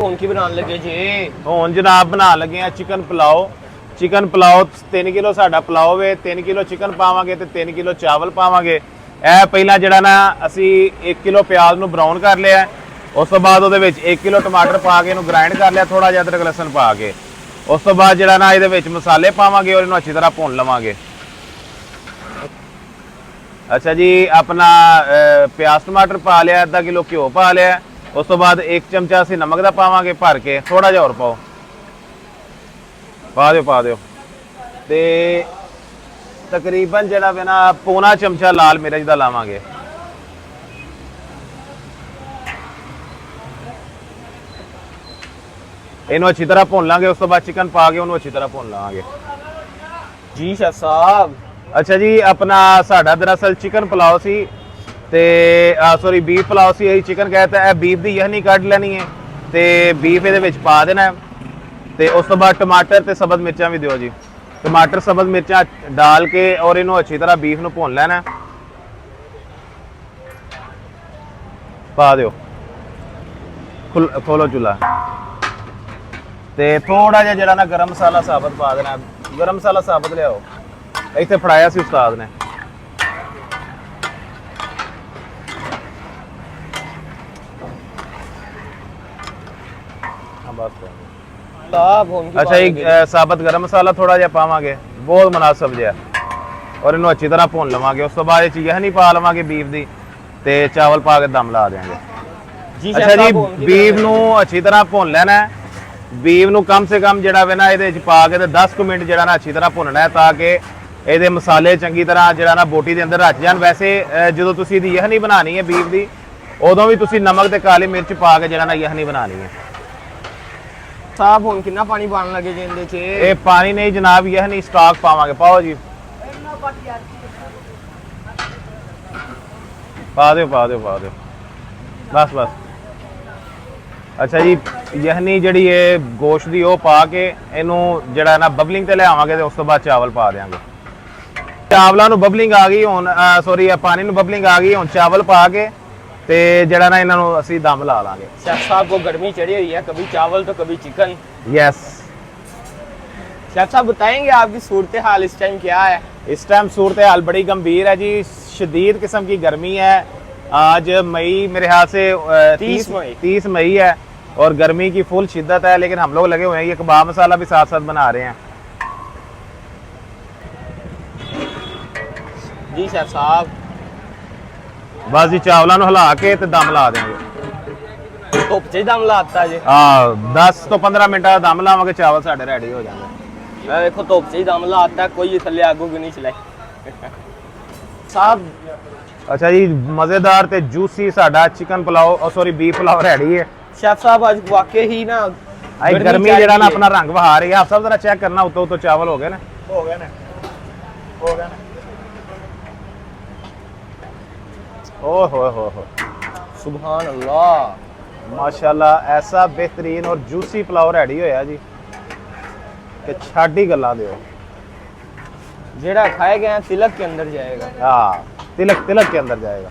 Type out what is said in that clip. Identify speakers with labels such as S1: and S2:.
S1: ਹੁਣ ਕੀ ਬਣਾਉਣ ਲੱਗੇ ਜੀ?
S2: ਹੁਣ ਜਨਾਬ ਬਣਾ ਲੱਗੇ ਆ chicken pulao. Chicken pulao 3 kilo ਸਾਡਾ ਪੁਲਾਓ ਵੇ, 3 ਕਿਲੋ ਚਿਕਨ ਪਾਵਾਂਗੇ ਤੇ 3 ਕਿਲੋ ਚਾਵਲ ਪਾਵਾਂਗੇ। ਇਹ ਪਹਿਲਾਂ ਜਿਹੜਾ ਨਾ ਅਸੀਂ 1 ਕਿਲੋ ਪਿਆਜ਼ ਨੂੰ ਬਰਾਊਨ ਕਰ ਲਿਆ, ਉਸ ਤੋਂ ਬਾਅਦ ਉਹਦੇ ਵਿੱਚ 1 ਕਿਲੋ ਟਮਾਟਰ ਪਾ ਕੇ ਇਹਨੂੰ ਗ੍ਰਾਈਂਡ ਕਰ ਲਿਆ, ਥੋੜਾ ਜਿਹਾ ਅਦਰਕ ਲਸਣ ਪਾ ਕੇ। ਉਸ ਤੋਂ ਬਾਅਦ ਜਿਹੜਾ ਨਾ ਇਹਦੇ ਵਿੱਚ ਮਸਾਲੇ ਪਾਵਾਂਗੇ ਔਰ ਇਹਨੂੰ ਅੱਛੀ ਤਰ੍ਹਾਂ ਭੁੰਨ ਲਵਾਂਗੇ। ਅੱਛਾ ਜੀ, ਆਪਣਾ ਪਿਆਜ਼ ਟਮਾਟਰ ਪਾ ਲਿਆ, ਅੱਧਾ ਕਿਲੋ ਘਿਓ ਪਾ ਲਿਆ। ਉਸ ਤੋਂ ਬਾਅਦ 1 ਚਮਚਾ ਅਸੀਂ ਨਮਕ ਦਾ ਪਾਵਾਂਗੇ ਭਰ ਕੇ, ਥੋੜਾ ਜਿਹਾ ਹੋਰ ਪਾਓ, ਪਾ ਦਿਓ ਤੇ ਤਕਰੀਬਨ ਜਿਹੜਾ ਵੇ ਨਾ ਪੌਣਾ ਚਮਚਾ ਲਾਲ ਮਿਰਚ ਦਾ ਲਾਵਾਂਗੇ। ਇਹਨੂੰ ਅੱਛੀ ਤਰ੍ਹਾਂ ਭੁੰਨ ਲਾਂਗੇ। ਉਸ ਤੋਂ ਬਾਅਦ ਚਿਕਨ ਪਾ ਕੇ ਉਹਨੂੰ ਅੱਛੀ ਤਰ੍ਹਾਂ ਭੁੰਨ ਲਾਂਗੇ।
S1: ਜੀ ਸ਼ਾਹ ਸਾਹਿਬ।
S2: ਅੱਛਾ ਜੀ, ਆਪਣਾ ਸਾਡਾ ਦਰਅਸਲ ਚਿਕਨ ਪੁਲਾਓ ਸੀ ਤੇ ਸੌਰੀ ਬੀਫ ਪੁਲਾਓ ਸੀ। ਇਹ ਚਿਕਨ कहता है, ਬੀਫ ਦੀ ਯਖਨੀ ਕੱਢ ਲੈਣੀ ਹੈ ਤੇ ਬੀਫ ਇਹਦੇ ਵਿੱਚ ਪਾ ਦੇਣਾ ਤੇ ਉਸ ਤੋਂ ਬਾਅਦ ਟਮਾਟਰ ਤੇ ਸਬਜ਼ ਮਿਰਚਾਂ ਵੀ ਦਿਓ ਜੀ। ਟਮਾਟਰ ਸਬਜ਼ ਮਿਰਚਾਂ ਡਾਲ ਕੇ ਔਰ ਇਹਨੂੰ ਅੱਛੀ ਤਰ੍ਹਾਂ ਬੀਫ ਨੂੰ ਭੁੰਨ ਲੈਣਾ। ਪਾ ਦਿਓ, ਖੋਲੋ ਚੁੱਲ੍ਹਾ ਤੇ ਥੋੜਾ ਜਿਹਾ ਜਿਹੜਾ ਨਾ ਗਰਮ ਮਸਾਲਾ ਸਾਬਤ ਪਾ ਦੇਣਾ। ਗਰਮ ਮਸਾਲਾ ਸਾਬਤ ਲਿਆਓ, ਇੱਥੇ ਫੜਾਇਆ ਸੀ ਉਸਤਾਦ ਨੇ। ਅੱਛਾ ਜੀ, ਸਾਬਤ ਗਰਮ ਮਸਾਲਾ ਥੋੜਾ ਜਿਹਾ ਪਾਵਾਂਗੇ, ਬਹੁਤ ਮੁਨਾਸਬ ਜਿਹਾ, ਔਰ ਇਹਨੂੰ ਅੱਛੀ ਤਰ੍ਹਾਂ ਭੁੰਨ ਲਵਾਂਗੇ। ਉਸ ਤੋਂ ਬਾਅਦ ਇਹ 'ਚ ਯਖਨੀ ਪਾ ਲਵਾਂਗੇ ਬੀਫ ਦੀ ਤੇ ਚਾਵਲ ਪਾ ਕੇ ਦਮ ਲਾ ਦੇਵਾਂਗੇ। ਅੱਛਾ ਜੀ, ਬੀਫ ਨੂੰ ਅੱਛੀ ਤਰ੍ਹਾਂ ਭੁੰਨ ਲੈਣਾ। ਬੀਫ ਨੂੰ ਕਮ ਸੇ ਕਮ ਜਿਹੜਾ ਵੇ ਨਾ ਇਹਦੇ ਵਿੱਚ ਪਾ ਕੇ ਤੇ 10 ਕੁ ਮਿੰਟ ਜਿਹੜਾ ਨਾ ਅੱਛੀ ਤਰ੍ਹਾਂ ਭੁੰਨਣਾ ਹੈ ਤਾਂ ਕਿ ਇਹਦੇ ਮਸਾਲੇ ਚੰਗੀ ਤਰ੍ਹਾਂ ਜਿਹੜਾ ਨਾ ਬੋਟੀ ਦੇ ਅੰਦਰ ਰਚ ਜਾਣ। ਵੈਸੇ ਜਦੋਂ ਤੁਸੀਂ ਇਹਦੀ ਯਖਨੀ ਬਣਾਣੀ ਹੈ ਬੀਫ ਦੀ, ਉਦੋਂ ਵੀ ਤੁਸੀਂ ਨਮਕ ਤੇ ਕਾਲੀ ਮਿਰਚ ਪਾ ਕੇ ਜਿਹੜਾ ਨਾ ਯਖਨੀ ਬਣਾਣੀ ਹੈ।
S1: ਸਾਹਿਬ ਹੁਣ ਕਿੰਨਾ ਪਾਣੀ ਪਾਣ ਲੱਗੇ ਜੀ ਇਹਦੇ 'ਚ?
S2: ਇਹ ਪਾਣੀ ਨਹੀਂ ਜਨਾਬ, ਯਖਨੀ ਸਟਾਕ ਪਾਵਾਂਗੇ। ਪਾਓ ਜੀ, ਪਾ ਦਿਓ ਬਸ। ਅੱਛਾ ਜੀ, ਯਖਨੀ ਜਿਹੜੀ ਹੈ ਗੋਸ਼ਤ ਦੀ ਉਹ ਪਾ ਕੇ ਇਹਨੂੰ ਜਿਹੜਾ ਨਾ ਬਬਲਿੰਗ ਤੇ ਲਿਆਵਾਂਗੇ ਤੇ ਉਸ ਤੋਂ ਬਾਅਦ ਚਾਵਲ ਪਾ ਦਿਆਂਗੇ। ਚਾਵਲਾਂ ਨੂੰ ਬਬਲਿੰਗ ਆ ਗਈ ਹੁਣ, ਸੌਰੀ ਪਾਣੀ ਨੂੰ ਬਬਲਿੰਗ ਆ ਗਈ ਹੁਣ, ਚਾਵਲ ਪਾ ਕੇ ਤੇ ਜਿਹੜਾ ਨਾ ਇਹਨਾਂ ਨੂੰ ਅਸੀਂ ਦਮ ਲਾ ਲਾਂਗੇ।
S1: शेफ साहब को गर्मी चढ़ी हुई है, कभी चावल तो कभी चिकन।
S2: यस
S1: शेफ साहब बताएंगे आपकी सूरत हाल इस टाइम क्या है?
S2: इस टाइम सूरत हाल बड़ी गंभीर है जी, शदीद किस्म की गर्मी है। आज मई मेरे ख्याल से 30 मई है और गर्मी की फुल शिद्दत है, लेकिन हम लोग लगे हुए हैं ये कबाब मसाला भी साथ साथ बना रहे हैं।
S1: जी शेफ साहब,
S2: बस जी चावलों ਨੂੰ ਹਿਲਾ ਕੇ ਤੇ ਦਮ ਲਾ ਦੇਵਾਂਗੇ।
S1: ਧੁੱਪ 'ਚ ਦਮ ਲਾਤਾ ਜੀ?
S2: 10 ਤੋਂ 15 ਮਿੰਟਾਂ ਦਾ ਦਮ ਲਾਵਾਂਗੇ, ਚਾਵਲ ਸਾਡੇ ਰੈਡੀ ਹੋ ਜਾਣਗੇ।
S1: ਮੈਂ ਵੇਖੋ ਧੁੱਪ 'ਚ ਦਮ ਲਾਤਾ, ਕੋਈ ਥੱਲੇ ਆਗੂ ਨਹੀਂ ਚਲਾਈ ਸਾਹਿਬ।
S2: ਅੱਛਾ ਜੀ, ਮਜ਼ੇਦਾਰ ਤੇ ਜੂਸੀ ਸਾਡਾ chicken pulao sorry beef pulao ready ਹੈ।
S1: शेफ साहब आज वाकई ही ना
S2: ਗਰਮੀ ਜਿਹੜਾ ਨਾ ਆਪਣਾ ਰੰਗ ਵਹਾ ਰਹੀ ਹੈ। ਆਪ ਸਭ ਜ਼ਰਾ ਚੈੱਕ ਕਰਨਾ, ਉੱਤੋਂ ਚਾਵਲ ਹੋ ਗਏ ਨੇ। ओह हो
S1: सुभान अल्लाह,
S2: माशाल्लाह, ऐसा बेहतरीन और जूसी पुलाव रेडी होया जी कि छाड़ ही गल्लां दिओ।
S1: जेड़ा खाए गए तिलक के अंदर जाएगा।
S2: हाँ, तिलक के अंदर जाएगा।